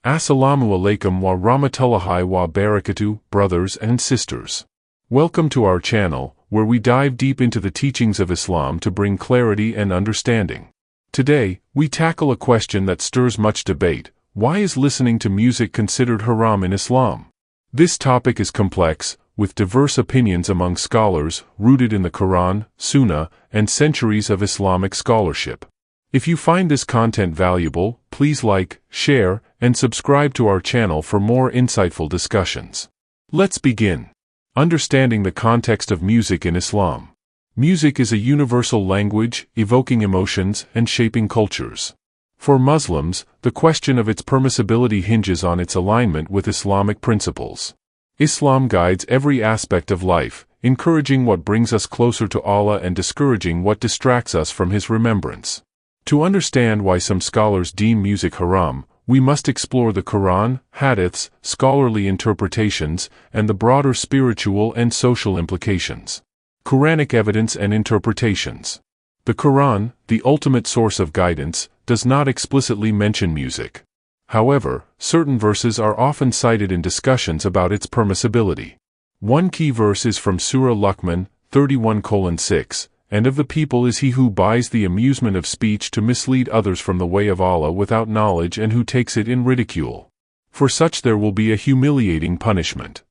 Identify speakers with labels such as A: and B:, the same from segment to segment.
A: Assalamu alaikum wa rahmatullahi wa barakatuh, brothers and sisters. Welcome to our channel, where we dive deep into the teachings of Islam to bring clarity and understanding. Today, we tackle a question that stirs much debate: why is listening to music considered haram in Islam? This topic is complex, with diverse opinions among scholars, rooted in the Quran, Sunnah, and centuries of Islamic scholarship. If you find this content valuable, please like, share, and subscribe to our channel for more insightful discussions. Let's begin. Understanding the context of music in Islam. Music is a universal language, evoking emotions and shaping cultures. For Muslims, the question of its permissibility hinges on its alignment with Islamic principles. Islam guides every aspect of life, encouraging what brings us closer to Allah and discouraging what distracts us from His remembrance. To understand why some scholars deem music haram, we must explore the Quran, hadiths, scholarly interpretations, and the broader spiritual and social implications. Quranic evidence and interpretations. The Quran, the ultimate source of guidance, does not explicitly mention music. However, certain verses are often cited in discussions about its permissibility. One key verse is from Surah Luqman, 31:6, "And of the people is he who buys the amusement of speech to mislead others from the way of Allah without knowledge and who takes it in ridicule. For such there will be a humiliating punishment."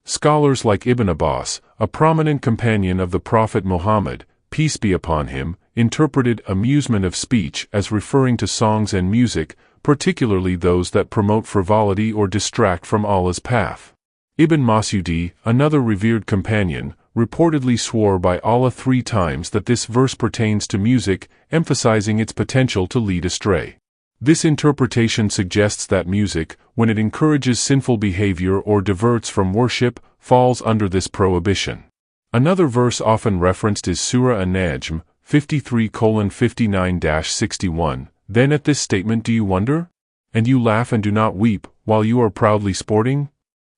A: Scholars like Ibn Abbas, a prominent companion of the Prophet Muhammad, peace be upon him, interpreted amusement of speech as referring to songs and music, particularly those that promote frivolity or distract from Allah's path. Ibn Mas'ud, another revered companion, reportedly swore by Allah 3 times that this verse pertains to music, emphasizing its potential to lead astray. This interpretation suggests that music, when it encourages sinful behavior or diverts from worship, falls under this prohibition. Another verse often referenced is Surah An-Najm, 53:59-61, "Then at this statement do you wonder? And you laugh and do not weep, while you are proudly sporting?"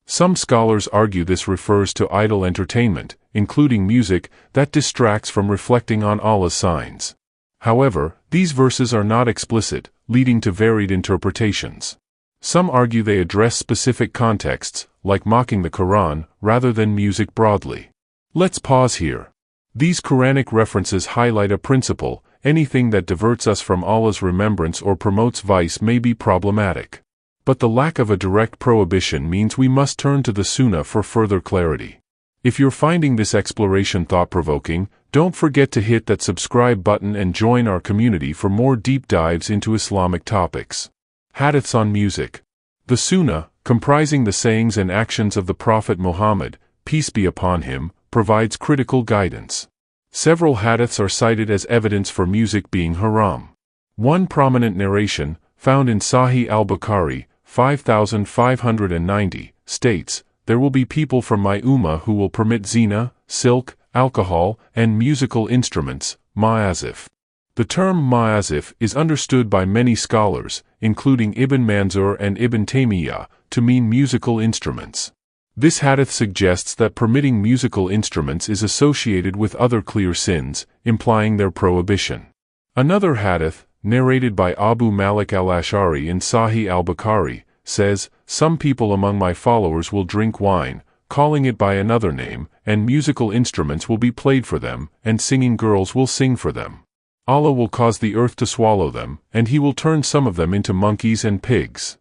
A: Some scholars argue this refers to idle entertainment, including music, that distracts from reflecting on Allah's signs. However, these verses are not explicit, leading to varied interpretations. Some argue they address specific contexts, like mocking the Quran, rather than music broadly. Let's pause here. These Quranic references highlight a principle: anything that diverts us from Allah's remembrance or promotes vice may be problematic. But the lack of a direct prohibition means we must turn to the Sunnah for further clarity. If you're finding this exploration thought-provoking, don't forget to hit that subscribe button and join our community for more deep dives into Islamic topics. Hadiths on music. The Sunnah, comprising the sayings and actions of the Prophet Muhammad, peace be upon him, provides critical guidance. Several hadiths are cited as evidence for music being haram. One prominent narration, found in Sahih al-Bukhari, 5590, states, "There will be people from my ummah who will permit zina, silk, alcohol, and musical instruments, ma'azif." The term ma'azif is understood by many scholars, including Ibn Manzur and Ibn Taymiyyah, to mean musical instruments. This hadith suggests that permitting musical instruments is associated with other clear sins, implying their prohibition. Another hadith, narrated by Abu Malik al-Ash'ari in Sahih al-Bukhari, says, "Some people among my followers will drink wine, calling it by another name, and musical instruments will be played for them, and singing girls will sing for them. Allah will cause the earth to swallow them, and He will turn some of them into monkeys and pigs."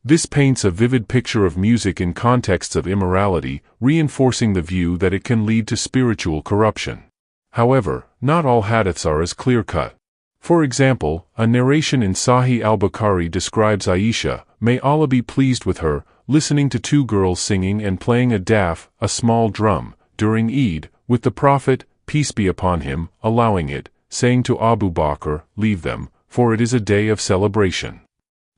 A: This paints a vivid picture of music in contexts of immorality, reinforcing the view that it can lead to spiritual corruption. However, not all hadiths are as clear-cut. For example, a narration in Sahih al-Bukhari describes Aisha, may Allah be pleased with her, listening to 2 girls singing and playing a daf, a small drum, during Eid, with the Prophet, peace be upon him, allowing it, saying to Abu Bakr, "Leave them, for it is a day of celebration."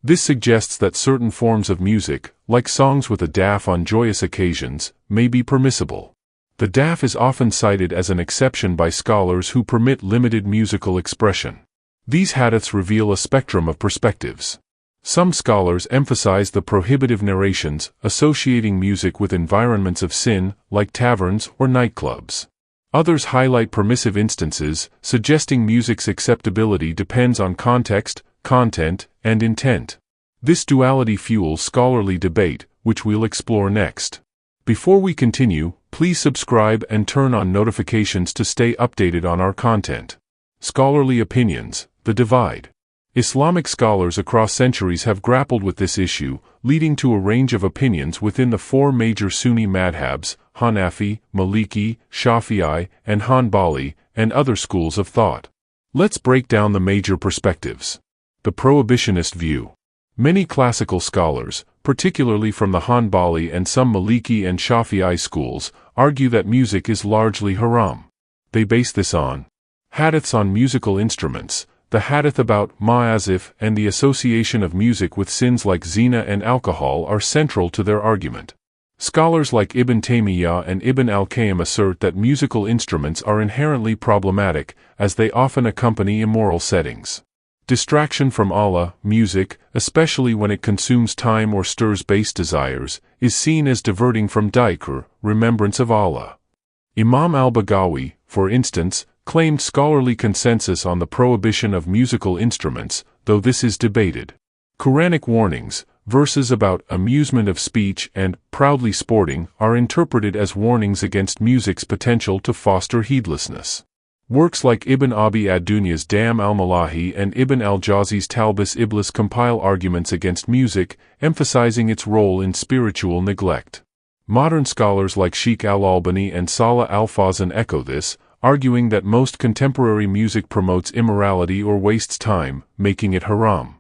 A: This suggests that certain forms of music, like songs with a daf on joyous occasions, may be permissible. The daf is often cited as an exception by scholars who permit limited musical expression. These hadiths reveal a spectrum of perspectives. Some scholars emphasize the prohibitive narrations, associating music with environments of sin, like taverns or nightclubs. Others highlight permissive instances, suggesting music's acceptability depends on context, content, and intent. This duality fuels scholarly debate, which we'll explore next. Before we continue, please subscribe and turn on notifications to stay updated on our content. Scholarly opinions, the divide. Islamic scholars across centuries have grappled with this issue, leading to a range of opinions within the four major Sunni madhabs, Hanafi, Maliki, Shafi'i, and Hanbali, and other schools of thought. Let's break down the major perspectives. The prohibitionist view. Many classical scholars, particularly from the Hanbali and some Maliki and Shafi'i schools, argue that music is largely haram. They base this on hadiths on musical instruments. The hadith about ma'azif and the association of music with sins like zina and alcohol are central to their argument. Scholars like Ibn Taymiyyah and Ibn al-Qayyim assert that musical instruments are inherently problematic, as they often accompany immoral settings. Distraction from Allah, music, especially when it consumes time or stirs base desires, is seen as diverting from dhikr, remembrance of Allah. Imam al-Baghawi, for instance, claimed scholarly consensus on the prohibition of musical instruments, though this is debated. Quranic warnings, verses about amusement of speech and proudly sporting, are interpreted as warnings against music's potential to foster heedlessness. Works like Ibn Abi ad-Dunya's Dam al-Malahi and Ibn al-Jawzi's Talbis Iblis compile arguments against music, emphasizing its role in spiritual neglect. Modern scholars like Sheikh al-Albani and Salah al-Fawzan echo this, arguing that most contemporary music promotes immorality or wastes time, making it haram.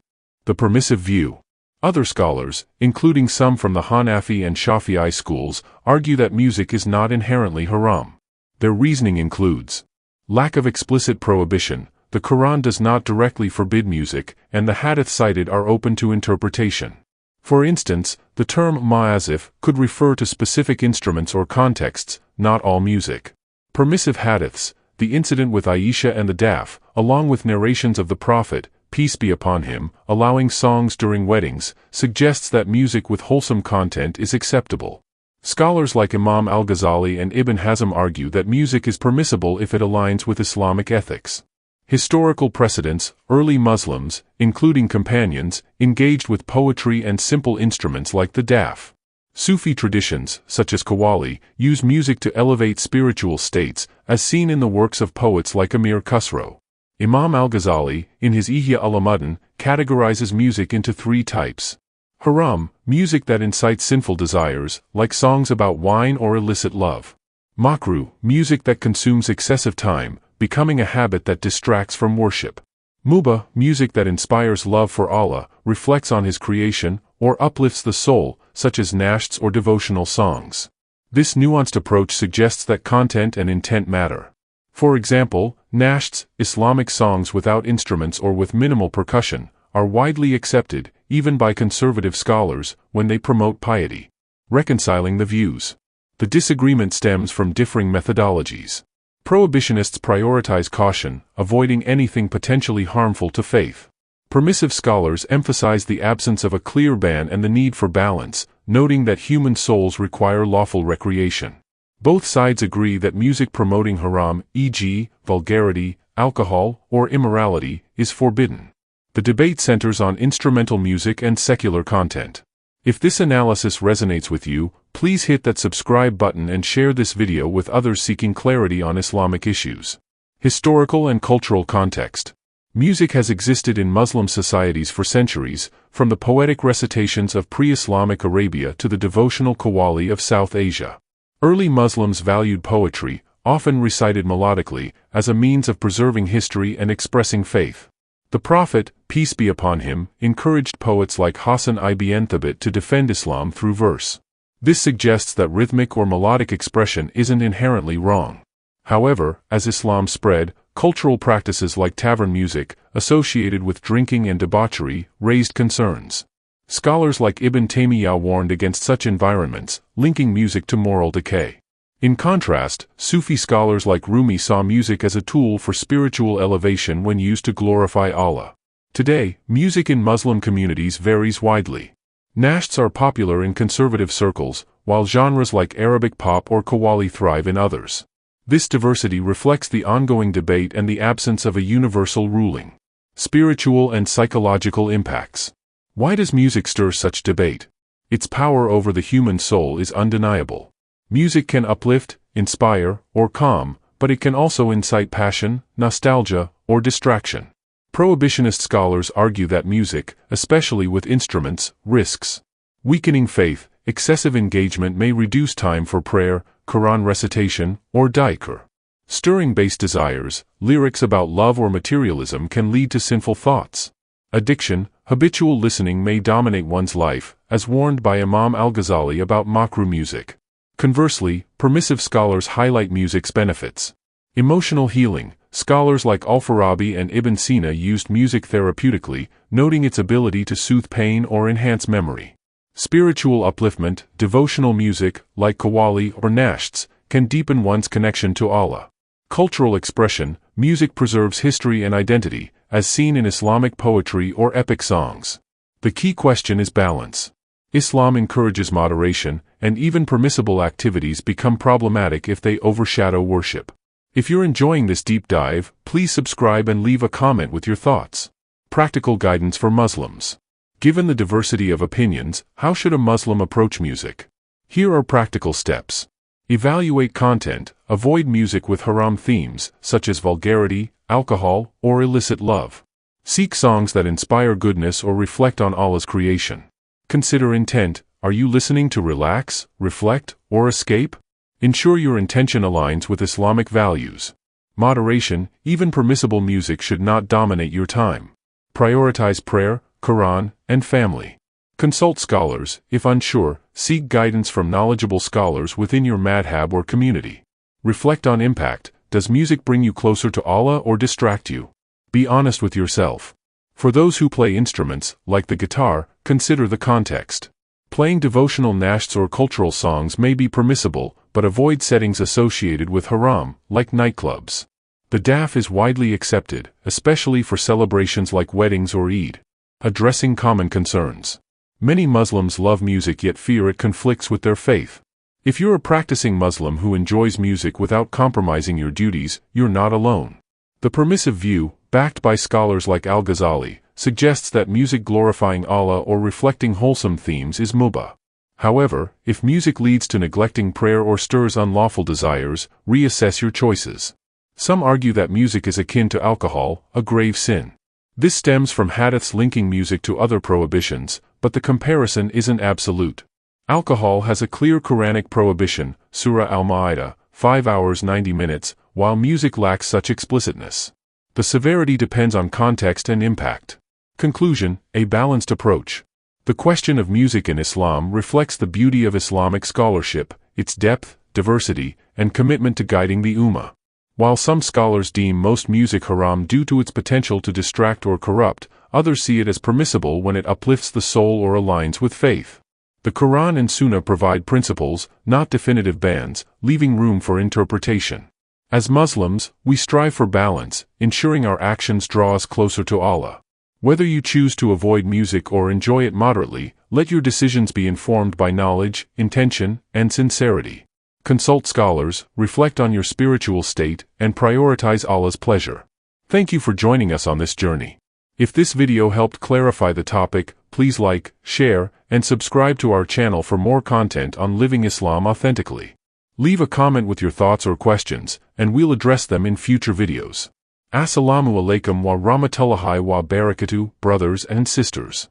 A: The permissive view. Other scholars, including some from the Hanafi and Shafi'i schools, argue that music is not inherently haram. Their reasoning includes lack of explicit prohibition. The Quran does not directly forbid music, and the hadith cited are open to interpretation. For instance, the term ma'azif could refer to specific instruments or contexts, not all music. Permissive hadiths, the incident with Aisha and the Daf, along with narrations of the Prophet, peace be upon him, allowing songs during weddings, suggests that music with wholesome content is acceptable. Scholars like Imam al-Ghazali and Ibn Hazm argue that music is permissible if it aligns with Islamic ethics. Historical precedents. Early Muslims, including companions, engaged with poetry and simple instruments like the daf. Sufi traditions, such as Qawwali, use music to elevate spiritual states, as seen in the works of poets like Amir Khusro. Imam al-Ghazali, in his Ihya al-Ulumuddin, categorizes music into three types. Haram, music that incites sinful desires, like songs about wine or illicit love. Makruh, music that consumes excessive time, becoming a habit that distracts from worship. Mubah, music that inspires love for Allah, reflects on His creation, or uplifts the soul, such as nashts or devotional songs. This nuanced approach suggests that content and intent matter. For example, nashts, Islamic songs without instruments or with minimal percussion, are widely accepted, even by conservative scholars, when they promote piety. Reconciling the views. The disagreement stems from differing methodologies. Prohibitionists prioritize caution, avoiding anything potentially harmful to faith. Permissive scholars emphasize the absence of a clear ban and the need for balance, noting that human souls require lawful recreation. Both sides agree that music promoting haram, e.g., vulgarity, alcohol, or immorality, is forbidden. The debate centers on instrumental music and secular content. If this analysis resonates with you, please hit that subscribe button and share this video with others seeking clarity on Islamic issues. Historical and cultural context. Music has existed in Muslim societies for centuries, from the poetic recitations of pre-Islamic Arabia to the devotional qawwali of South Asia. Early Muslims valued poetry, often recited melodically, as a means of preserving history and expressing faith. The Prophet, peace be upon him, encouraged poets like Hassan ibn Thabit to defend Islam through verse. This suggests that rhythmic or melodic expression isn't inherently wrong. However, as Islam spread, cultural practices like tavern music, associated with drinking and debauchery, raised concerns. Scholars like Ibn Taymiyyah warned against such environments, linking music to moral decay. In contrast, Sufi scholars like Rumi saw music as a tool for spiritual elevation when used to glorify Allah. Today, music in Muslim communities varies widely. Nashts are popular in conservative circles, while genres like Arabic pop or qawwali thrive in others. This diversity reflects the ongoing debate and the absence of a universal ruling. Spiritual and psychological impacts. Why does music stir such debate? Its power over the human soul is undeniable. Music can uplift, inspire, or calm, but it can also incite passion, nostalgia, or distraction. Prohibitionist scholars argue that music, especially with instruments, risks weakening faith. Excessive engagement may reduce time for prayer, Quran recitation, or dhikr. Stirring base desires, lyrics about love or materialism can lead to sinful thoughts. Addiction, habitual listening may dominate one's life, as warned by Imam al-Ghazali about makruh music. Conversely, permissive scholars highlight music's benefits. Emotional healing, scholars like Al-Farabi and Ibn Sina used music therapeutically, noting its ability to soothe pain or enhance memory. Spiritual upliftment, devotional music, like qawwali or nashts, can deepen one's connection to Allah. Cultural expression, music preserves history and identity, as seen in Islamic poetry or epic songs. The key question is balance. Islam encourages moderation, and even permissible activities become problematic if they overshadow worship. If you're enjoying this deep dive, please subscribe and leave a comment with your thoughts. Practical guidance for Muslims. Given the diversity of opinions, how should a Muslim approach music? Here are practical steps. Evaluate content. Avoid music with haram themes, such as vulgarity, alcohol, or illicit love. Seek songs that inspire goodness or reflect on Allah's creation. Consider intent. Are you listening to relax, reflect, or escape? Ensure your intention aligns with Islamic values. Moderation. Even permissible music should not dominate your time. Prioritize prayer, Quran, and family. Consult scholars. If unsure, seek guidance from knowledgeable scholars within your madhab or community. Reflect on impact. Does music bring you closer to Allah or distract you? Be honest with yourself. For those who play instruments, like the guitar, consider the context. Playing devotional nashts or cultural songs may be permissible, but avoid settings associated with haram, like nightclubs. The daf is widely accepted, especially for celebrations like weddings or Eid. Addressing common concerns. Many Muslims love music yet fear it conflicts with their faith. If you're a practicing Muslim who enjoys music without compromising your duties, you're not alone. The permissive view, backed by scholars like al-Ghazali, suggests that music glorifying Allah or reflecting wholesome themes is mubah. However, if music leads to neglecting prayer or stirs unlawful desires, reassess your choices. Some argue that music is akin to alcohol, a grave sin. This stems from hadiths linking music to other prohibitions, but the comparison isn't absolute. Alcohol has a clear Quranic prohibition, Surah Al-Ma'idah, 5 hours 90 minutes, while music lacks such explicitness. The severity depends on context and impact. Conclusion: a balanced approach. The question of music in Islam reflects the beauty of Islamic scholarship, its depth, diversity, and commitment to guiding the ummah. While some scholars deem most music haram due to its potential to distract or corrupt, others see it as permissible when it uplifts the soul or aligns with faith. The Quran and Sunnah provide principles, not definitive bans, leaving room for interpretation. As Muslims, we strive for balance, ensuring our actions draw us closer to Allah. Whether you choose to avoid music or enjoy it moderately, let your decisions be informed by knowledge, intention, and sincerity. Consult scholars, reflect on your spiritual state, and prioritize Allah's pleasure. Thank you for joining us on this journey. If this video helped clarify the topic, please like, share, and subscribe to our channel for more content on living Islam authentically. Leave a comment with your thoughts or questions, and we'll address them in future videos. Assalamu alaikum wa rahmatullahi wa barakatuh, brothers and sisters.